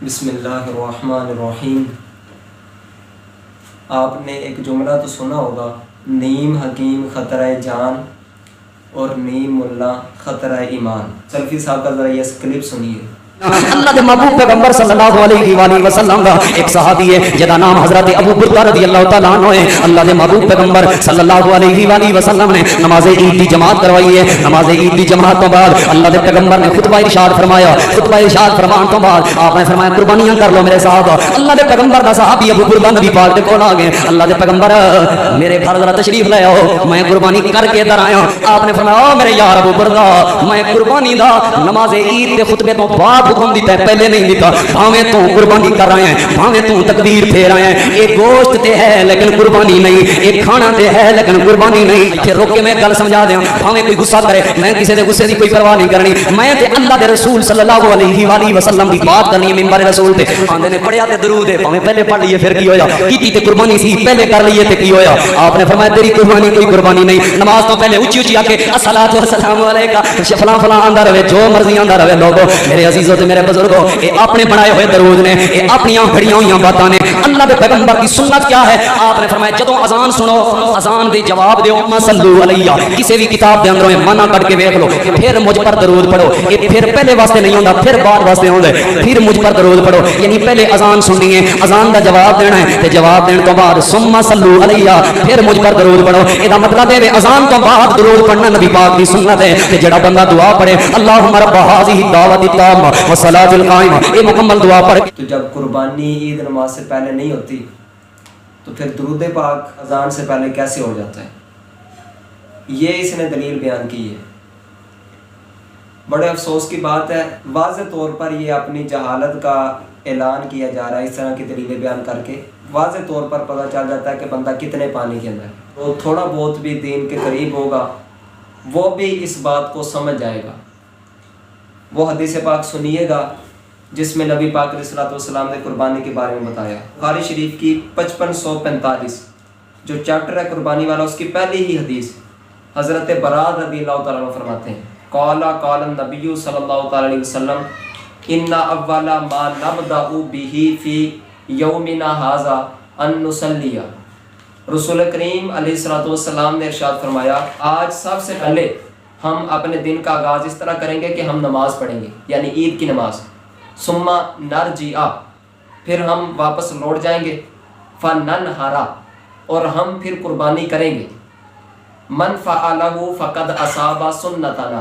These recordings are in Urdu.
بسم اللہ الرحمن الرحیم۔ آپ نے ایک جملہ تو سنا ہوگا، نیم حکیم خطرہ جان اور نیم ملا خطرہ ایمان۔ سلفی صاحب کا ذرا یہ کلپ سنیے۔ اللہ دے محبوب پیغمبر صلی اللہ علیہ وآلہ وسلم دا ایک صحابی ہے جدا نام حضرت ابو بردہ رضی اللہ تعالیٰ عنہ ہے۔ اللہ دے محبوب پیغمبر صلی اللہ علیہ وآلہ وسلم نے نماز عید دی جماعت کروائی ہے۔ نماز عید دی جماعت تو بعد اللہ دے پیغمبر نے خطبہ ارشاد فرمایا۔ خطبہ ارشاد فرمان تو بعد آپ نے فرمایا قربانیاں کر لو میرے صاحب۔ اللہ دے پیغمبر دا صحابی ابو بردہ نبی پاک دے کول آ گئے۔ اللہ دے پیغمبر میرے گھر ذرا تشریف لے آؤ، میں قربانی کر کے ادھر آیا۔ آپ نے فرمایا میرے یار ابو بردہ، میں قربانی دا نماز عید دے خطبے تو بعد حکم دیتا ہے، پہلے نہیں دیتا۔ بھاویں تو قربانی کر رہے ہیں، بھاویں تو تکبیر پھیر رہے ہیں، ایک گوشت تے ہے لیکن قربانی نہیں، ایک کھانا تے ہے لیکن قربانی نہیں۔ پھر روک کے میں گل سمجھا دیاں، بھاویں کوئی غصہ کرے، میں کسی دے غصے دی کوئی پرواہ نہیں کرنی۔ میں تے اللہ دے رسول صلی اللہ علیہ وآلہ وسلم دی بات کرنی ہے ممبر رسول تے۔ آندے نے پڑھیا تے درود ہے، بھاویں پہلے پڑھ لیے پھر کی ہویا، کیتی تے قربانی سی پہلے کر لیے تے کی ہویا۔ آپ نے فرمایا تیری قربانی کوئی قربانی نہیں۔ نماز تو پہلے اونچی اونچی آ کے الصلاۃ والسلام علیکہ فلاں فلاں آندا رہے، جو مرضی آندا رہے۔ لوگو میرے عزیزو تے میرے بزرگو، اے اپنے بنائے ہوئے درود نے، اے اپنی گھڑیاں ہوئی باتاں نے۔ اللہ دے پیغمبر کی سنت کیا ہے؟ آپ نے فرمایا جدوں اذان سنو، اذان دے جواب دیو ما صلو علیہ، کسی بھی کتاب دے اندروں منع کٹ کے دیکھ لو، پھر مجھ پر درود پڑھو۔ یہ پھر پہلے واسطے نہیں ہوندا، پھر بعد واسطے ہوندا ہے، پھر مجھ پر درود پڑھو۔ یعنی پہلے اذان سننی ہے، اذان دا جواب دینا ہے، تے جواب دین تو بعد ثم صلو علیہ، پھر مجھ پر درود پڑھو۔ اے دا مطلب ہے اذان تو بعد درود پڑھنا نبی پاک دی سنت ہے۔ تے جڑا بندہ دعا پڑھے اللہم رب هذه الدعوۃ التامہ والصلاۃ القائمہ، یہ مکمل دعا پڑھ۔ تو جب قربانی عید نماز سے پہلے نہیں ہوتی تو پھر درود پاک اذان سے پہلے کیسے ہو جاتا ہے؟ یہ اس نے دلیل بیان کی ہے۔ بڑے افسوس کی بات ہے، واضح طور پر یہ اپنی جہالت کا اعلان کیا جا رہا ہے۔ اس طرح کی دلیلیں بیان کر کے واضح طور پر پتہ چل جاتا ہے کہ بندہ کتنے پانی کے اندر ہے۔ تو تھوڑا بہت بھی دین کے قریب ہوگا وہ بھی اس بات کو سمجھ جائے گا۔ وہ حدیث پاک سنیے گا جس میں نبی پاک علیہ الصلوۃ والسلام نے قربانی کے بارے میں بتایا۔ بخاری شریف کی 5545 جو چیپٹر ہے قربانی والا، اس کی پہلی ہی حدیث حضرت براء رضی اللہ تعالیٰ عنہ فرماتے ہیں قال النبی صلی اللہ تعالیٰ علیہ وسلم ان اول ما نبدأ به فی یومنا ھذا ان نصلی۔ رسول کریم علیہ الصلوۃ والسلام نے ارشاد فرمایا آج سب سے پہلے ہم اپنے دن کا آغاز اس طرح کریں گے کہ ہم نماز پڑھیں گے، یعنی عید کی نماز۔ ثم نرجع، پھر ہم واپس لوٹ جائیں گے۔ فننحر، اور ہم پھر قربانی کریں گے۔ من فعلہ فقد اصاب سنتنا،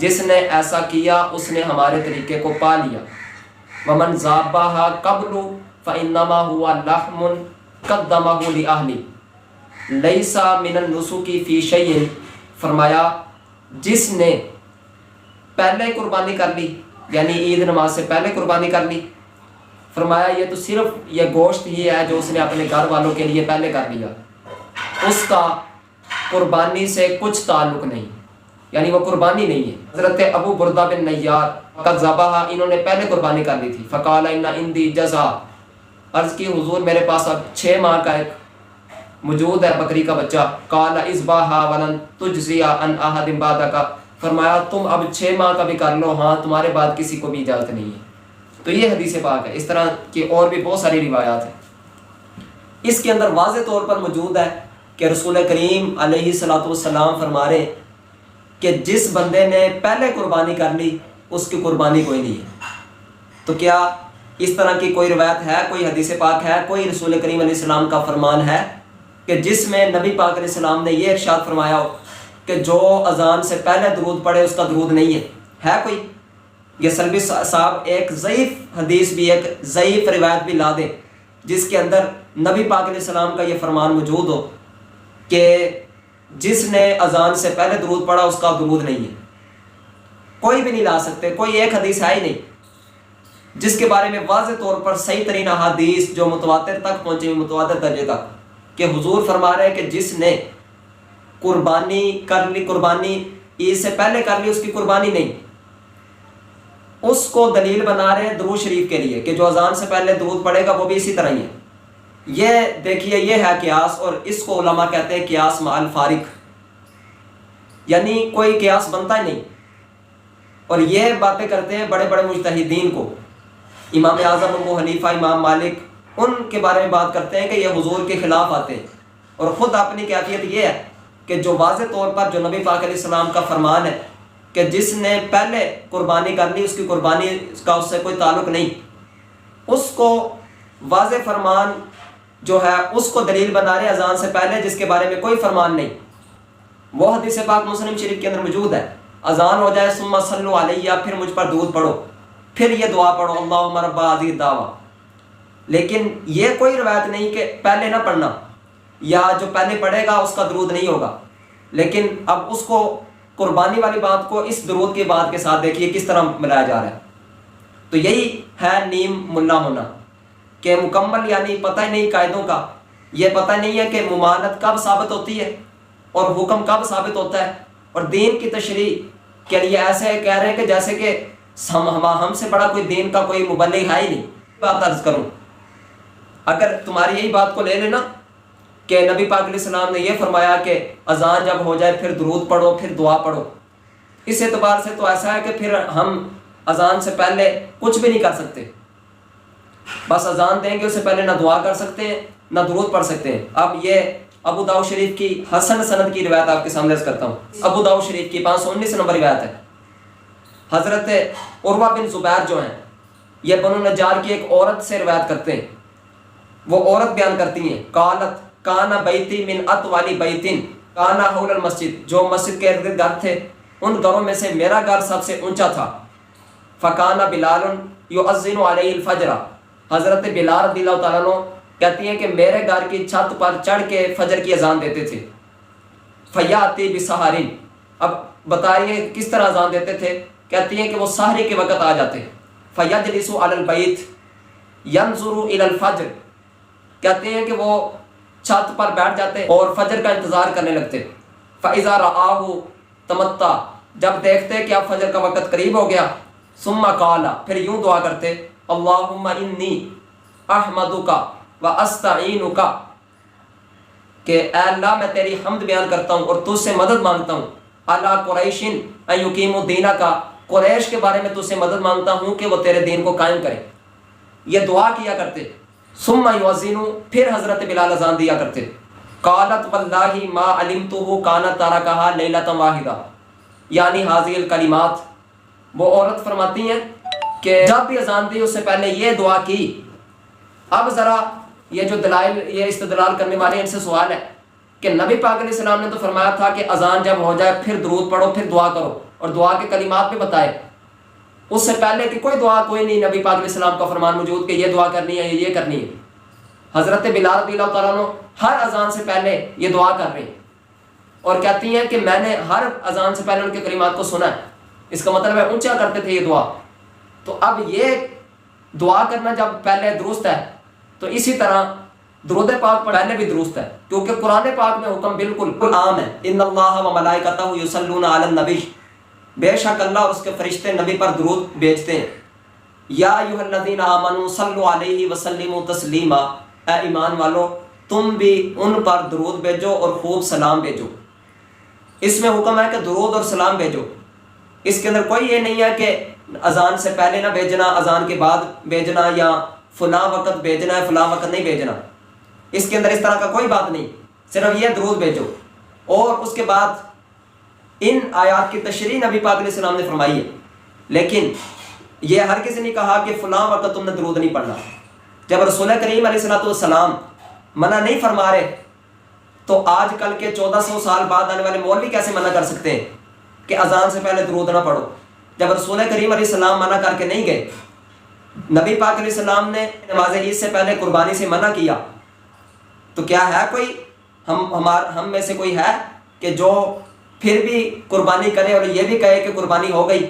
جس نے ایسا کیا اس نے ہمارے طریقے کو پا لیا۔ ومن ذبح قبل فانما هو لحم قدمہ لأہلہ لیس من النسک فی شیء، فرمایا جس نے پہلے قربانی کر لی، یعنی عید نماز سے پہلے قربانی کر لی، فرمایا یہ تو صرف یہ گوشت ہی ہے جو اس نے اپنے گھر والوں کے لیے پہلے کر لیا، اس کا قربانی سے کچھ تعلق نہیں، یعنی وہ قربانی نہیں ہے۔ حضرت ابو بردہ بن نیار قد ذبح، انہوں نے پہلے قربانی کر لی تھی۔ فقال ان عندی جزا، عرض کی حضور میرے پاس اب 6 ماہ کا ایک موجود ہے بکری کا بچہ۔ قال اذبحها ولن تجزی عن احد بعدک، فرمایا تم اب 6 ماہ کا بھی کر لو، ہاں تمہارے بعد کسی کو بھی اجازت نہیں ہے۔ تو یہ حدیث پاک ہے۔ اس طرح کی اور بھی بہت ساری روایات ہیں۔ اس کے اندر واضح طور پر موجود ہے کہ رسول کریم علیہ الصلوۃ والسلام فرما رہے کہ جس بندے نے پہلے قربانی کر لی اس کی قربانی کوئی نہیں ہے۔ تو کیا اس طرح کی کوئی روایت ہے، کوئی حدیث پاک ہے، کوئی رسول کریم علیہ السلام کا فرمان ہے کہ جس میں نبی پاک علیہ السلام نے یہ ارشاد فرمایا ہو کہ جو اذان سے پہلے درود پڑھے اس کا درود نہیں ہے کوئی؟ یہ سلفی صاحب ایک ضعیف حدیث بھی، ایک ضعیف روایت بھی لا دے جس کے اندر نبی پاک علیہ السلام کا یہ فرمان موجود ہو کہ جس نے اذان سے پہلے درود پڑھا اس کا درود نہیں ہے۔ کوئی بھی نہیں لا سکتے، کوئی ایک حدیث ہے ہی نہیں جس کے بارے میں واضح طور پر صحیح ترین احادیث جو متواتر تک پہنچے، متواتر درجے تک، کہ حضور فرما رہے ہیں کہ جس نے قربانی کر لی، قربانی عید سے پہلے کر لی، اس کی قربانی نہیں۔ اس کو دلیل بنا رہے ہیں درود شریف کے لیے کہ جو اذان سے پہلے درود پڑھے گا وہ بھی اسی طرح ہی ہے۔ یہ دیکھیے یہ ہے قیاس، اور اس کو علماء کہتے ہیں قیاس مع الفارق، یعنی کوئی قیاس بنتا ہی نہیں۔ اور یہ باتیں کرتے ہیں بڑے بڑے مجتہدین کو، امام اعظم ابو حنیفہ، امام مالک ان کے بارے میں بات کرتے ہیں کہ یہ حضور کے خلاف آتے ہیں، اور خود اپنی کیفیت یہ ہے کہ جو واضح طور پر جو نبی پاک علیہ السلام کا فرمان ہے کہ جس نے پہلے قربانی کرنی اس کی قربانی کا اس سے کوئی تعلق نہیں، اس کو واضح فرمان جو ہے اس کو دلیل بنا رہے اذان سے پہلے جس کے بارے میں کوئی فرمان نہیں۔ وہ حدیث پاک مسلم شریف کے اندر موجود ہے، اذان ہو جائے ثم صلوا علیہ، پھر مجھ پر درود پڑھو، پھر یہ دعا پڑھو اللہم رب ہذہ الدعوہ۔ لیکن یہ کوئی روایت نہیں کہ پہلے نہ پڑھنا، یا جو پہلے پڑھے گا اس کا درود نہیں ہوگا۔ لیکن اب اس کو قربانی والی بات کو اس درود کی بات کے ساتھ دیکھیے کس طرح ملایا جا رہا ہے۔ تو یہی ہے نیم ملا ہونا، کہ مکمل یعنی پتہ ہی نہیں قاعدوں کا، یہ پتہ نہیں ہے کہ ممانعت کب ثابت ہوتی ہے اور حکم کب ثابت ہوتا ہے، اور دین کی تشریح کے لیے ایسے کہہ رہے ہیں کہ جیسے کہ ہم سے بڑا کوئی دین کا کوئی مبلغ ہے ہی نہیں۔ بات عرض کروں، اگر تمہاری یہی بات کو لے لینا کہ نبی پاک علیہ السلام نے یہ فرمایا کہ اذان جب ہو جائے پھر درود پڑھو پھر دعا پڑھو، اس اعتبار سے تو ایسا ہے کہ پھر ہم اذان سے پہلے کچھ بھی نہیں کر سکتے، بس اذان دیں گے اس سے پہلے نہ دعا کر سکتے ہیں نہ درود پڑھ سکتے ہیں۔ اب یہ ابو داؤد شریف کی حسن سند کی روایت آپ کے سامنے عرض کرتا ہوں، ابو داؤد شریف کی 519 نمبر روایت ہے۔ حضرت عروہ بن زبیر جو ہیں، یہ بنو نجار کی ایک عورت سے روایت کرتے ہیں، وہ عورت بیان کرتی ہیں قالت کانا بیتی من اطول بیت کانا حول المسجد، جو مسجد کے ارد گرد گھر تھے ان گھروں میں سے میرا گھر سب سے اونچا تھا۔ فکانا بلال یؤذن علیہ الفجر، حضرت بلال رضی اللہ تعالیٰ عنہ کہتی ہیں کہ میرے گھر کی چھت پر چڑھ کے فجر کی اذان دیتے تھے۔ فیاتی بسحرین، اب بتائیے کس طرح اذان دیتے تھے، کہتی ہیں کہ وہ سحری کے وقت آ جاتے۔ فیجلس علی البیت ینظر الی الفجر، کہتے ہیں کہ وہ چھت پر بیٹھ جاتے اور فجر کا انتظار کرنے لگتے۔ فاذا رآہ تمتع، جب دیکھتے کہ اب فجر کا وقت قریب ہو گیا، ثم قال، پھر یوں دعا کرتے اللہم انی احمدک واستعینک، کہ اے اللہ میں تیری حمد بیان کرتا ہوں اور تجھ سے مدد مانگتا ہوں، علی قریش ان یقیموا دینک، قریش کے بارے میں تجھ سے مدد مانگتا ہوں کہ وہ تیرے دین کو قائم کرے، یہ دعا کیا کرتے۔ ثم یؤذن، پھر حضرت بلال اذان دیا کرتے۔ قالت واللہ ما علمتہ کان ترکھا لیلۃ واحدہ، یعنی حاضر الکلمات، وہ عورت فرماتی ہیں کہ جب بھی اذان دی اس سے پہلے یہ دعا کی۔ اب ذرا یہ جو دلائل یہ استدلال کرنے والے ان سے سوال ہے کہ نبی پاک علیہ السلام نے تو فرمایا تھا کہ اذان جب ہو جائے پھر درود پڑھو پھر دعا کرو، اور دعا کے کلمات بھی بتائے، اس سے پہلے کہ کوئی دعا کوئی نہیں، نبی پاک علیہ السلام کا فرمان موجود کہ یہ دعا کرنی ہے یہ کرنی ہے۔ حضرت بلال رضی اللہ تعالیٰ عنہ ہر اذان سے پہلے یہ دعا کر رہے ہیں اور کہتی ہیں کہ میں نے ہر اذان سے پہلے ان کے کلمات کو سنا ہے، اس کا مطلب ہے اونچا کرتے تھے یہ دعا۔ تو اب یہ دعا کرنا جب پہلے درست ہے تو اسی طرح درود پاک پڑھنے بھی درست ہے، کیونکہ قرآن پاک میں حکم بالکل عام ہے، ان اللہ و ملائکتہ یصلون علی النبی، بے شک اللہ اور اس کے فرشتے نبی پر درود بھیجتے ہیں۔ یا ایھا الذین آمنوا صلوا علیہ وسلموا تسلیما، اے ایمان والو تم بھی ان پر درود بھیجو اور خوب سلام بھیجو۔ اس میں حکم ہے کہ درود اور سلام بھیجو، اس کے اندر کوئی یہ نہیں ہے کہ اذان سے پہلے نہ بھیجنا، اذان کے بعد بھیجنا، یا فلاں وقت بھیجنا ہے فلاں وقت نہیں بھیجنا، اس کے اندر اس طرح کا کوئی بات نہیں، صرف یہ درود بھیجو۔ اور اس کے بعد ان آیات کی تشریح نبی پاک علیہ السلام نے فرمائی ہے، لیکن یہ ہر کسی نے کہا کہ فلاں وقت تم نے درود نہیں پڑھنا۔ جب رسول کریم علیہ السلام منع نہیں فرما رہے تو آج کل کے 1400 سال بعد آنے والے مولوی کیسے منع کر سکتے ہیں کہ اذان سے پہلے درود نہ پڑھو؟ جب رسول کریم علیہ السلام منع کر کے نہیں گئے، نبی پاک علیہ السلام نے نماز عید سے پہلے قربانی سے منع کیا، تو کیا ہے کوئی ہم میں سے کوئی ہے کہ جو پھر بھی قربانی کرے اور یہ بھی کہے کہ قربانی ہو گئی،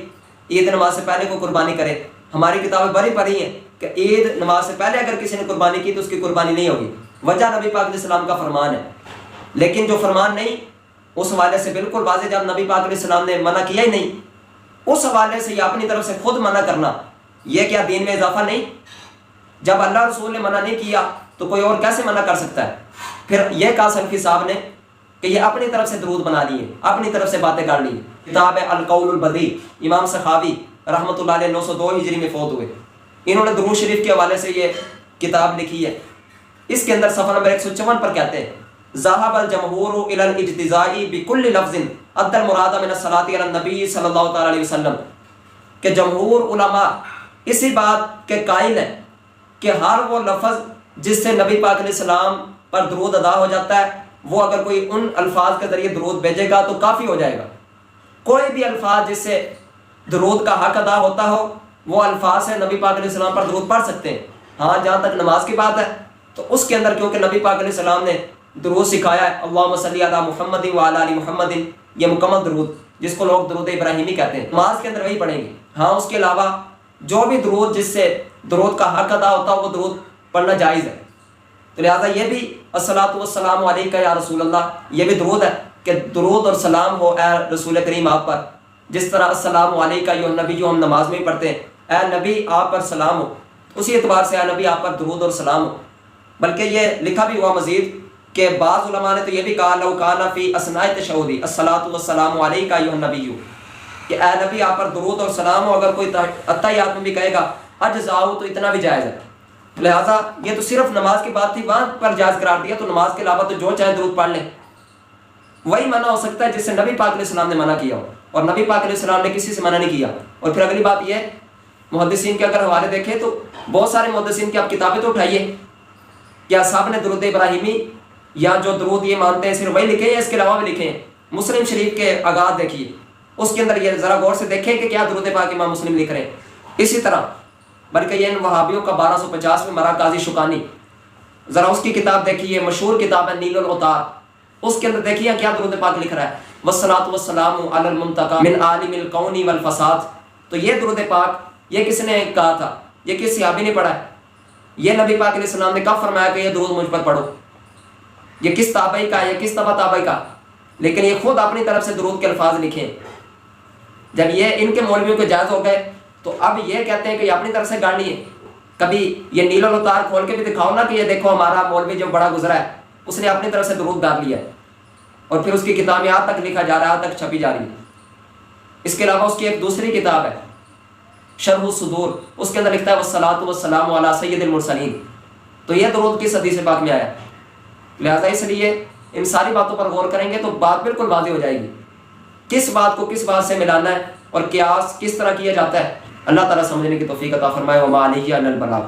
عید نماز سے پہلے کو قربانی کرے؟ ہماری کتابیں بڑی پڑھی ہیں کہ عید نماز سے پہلے اگر کسی نے قربانی کی تو اس کی قربانی نہیں ہوگی، وجہ نبی پاک علیہ السلام کا فرمان ہے۔ لیکن جو فرمان نہیں، اس حوالے سے بالکل واضح، جب نبی پاک علیہ السلام نے منع کیا ہی نہیں، اس حوالے سے یہ اپنی طرف سے خود منع کرنا، یہ کیا دین میں اضافہ نہیں؟ جب اللہ رسول نے منع نہیں کیا تو کوئی اور کیسے منع کر سکتا ہے؟ پھر یہ کہا سلفی صاحب نے کہ یہ اپنی طرف سے درود بنا لیے، اپنی طرف سے باتیں کر لی۔ کتاب القول البدیع، امام سخاوی رحمۃ اللہ علیہ 902 ہجری میں فوت ہوئے۔ انہوں نے درود شریف کے حوالے سے یہ کتاب لکھی ہے. اس کے اندر صفحہ نمبر 154 پر کہتے ہیں ذهب الجمهور الى الاجتزاء بكل لفظ ادى المراد من الصلاة على النبي صلی اللہ تعالی علیہ وسلم کہ جمہور علماء اسی بات کے قائل ہیں کہ ہر وہ لفظ جس سے نبی پاک علیہ السلام پر درود ادا ہو جاتا ہے وہ اگر کوئی ان الفاظ کے ذریعے درود بھیجے گا تو کافی ہو جائے گا. کوئی بھی الفاظ جس سے درود کا حق ادا ہوتا ہو وہ الفاظ سے نبی پاک علیہ السلام پر درود پڑھ سکتے ہیں. ہاں جہاں تک نماز کی بات ہے تو اس کے اندر کیونکہ نبی پاک علیہ السلام نے درود سکھایا ہے اللہم صلی علی محمد وعلی آل محمد، یہ مکمل درود جس کو لوگ درود ابراہیمی کہتے ہیں، نماز کے اندر وہی پڑھیں گے. ہاں اس کے علاوہ جو بھی درود جس سے درود کا حق ادا ہوتا ہے وہ درود پڑھنا جائز ہے. تو لہٰذا یہ بھی الصلاۃ والسلام علیکہ یا رسول اللہ، یہ بھی درود ہے کہ درود اور سلام ہو اے رسول کریم آپ پر. جس طرح السلام علیکہ ایھا النبی جو ہم نماز میں پڑھتے ہیں اے نبی آپ پر سلام ہو، اسی اعتبار سے اے نبی آپ پر درود اور سلام ہو. بلکہ یہ لکھا بھی ہوا مزید کہ بعض علماء نے تو یہ بھی کہا لو کان فی اثناء التشہد الصلاۃ والسلام علیکہ ایھا النبی، کہ اے نبی آپ پر درود اور سلام ہو. اگر کوئی اتحیات میں بھی کہے گا اجزاؤ تو اتنا بھی جائز ہے. لہٰذا یہ تو صرف نماز کی بات تھی، وہاں پر جائز قرار دیا، تو نماز کے علاوہ تو جو چاہے درود پڑھ لیں. وہی منع ہو سکتا ہے جس سے نبی پاک علیہ السلام نے منع کیا ہو، اور نبی پاک علیہ السلام نے کسی سے منع نہیں کیا. اور پھر اگلی بات یہ محدثین کے اگر حوالے دیکھیں تو بہت سارے محدثین کی آپ کتابیں تو اٹھائیے کہ اصحاب نے درود ابراہیمی یا جو درود یہ مانتے ہیں صرف وہی لکھے یا اس کے علاوہ بھی لکھے ہیں. مسلم شریف کے آغاز دیکھیے، اس کے اندر یہ ذرا غور سے دیکھیں کہ کیا درود پاک امام مسلم لکھ رہے ہیں. اسی طرح بلکہ یہ ان وہابیوں کا 1250 میں مرا قاضی شکانی، ذرا اس کی کتاب دیکھیے، مشہور کتاب ہے نیل الاوتار، اس کے اندر دیکھیے کیا درود پاک لکھ رہا ہے والصلاۃ والسلام علی المنتقی من عالم الکون والفساد. تو یہ درود پاک یہ کس نے کہا تھا؟ یہ کس صحابی نے پڑھا ہے؟ یہ نبی پاک علیہ السلام نے کب فرمایا کہ یہ درود مجھ پر پڑھو؟ یہ کس تابعی کا، یہ کس تبع تابعی کا؟ لیکن یہ خود اپنی طرف سے درود کے الفاظ لکھیں. جب یہ ان کے مولویوں کے جائز ہو گئے تو اب یہ کہتے ہیں کہ یہ اپنی طرف سے گاڑی ہے. کبھی یہ نیل الاوتار کھول کے بھی دکھاؤ نا کہ یہ دیکھو ہمارا مولوی جو بڑا گزرا ہے اس نے اپنی طرف سے درود گا لیا ہے، اور پھر اس کی کتاب یہاں تک لکھا جا رہا ہے، یہاں تک چھپی جا رہی ہے. اس کے علاوہ اس کی ایک دوسری کتاب ہے شرح الصدور، اس کے اندر لکھتا ہے والصلاۃ والسلام علی سید المرسلین. تو یہ درود کس حدیث پاک میں آیا؟ لہٰذا اس لیے ان ساری باتوں پر غور کریں گے تو بات بالکل واضح ہو جائے گی کس بات کو کس بات سے ملانا ہے اور قیاس کس طرح کیا جاتا ہے. اللہ تعالیٰ سمجھنے کی توفیق عطا فرمائے. وما علیہ الا البلاغ.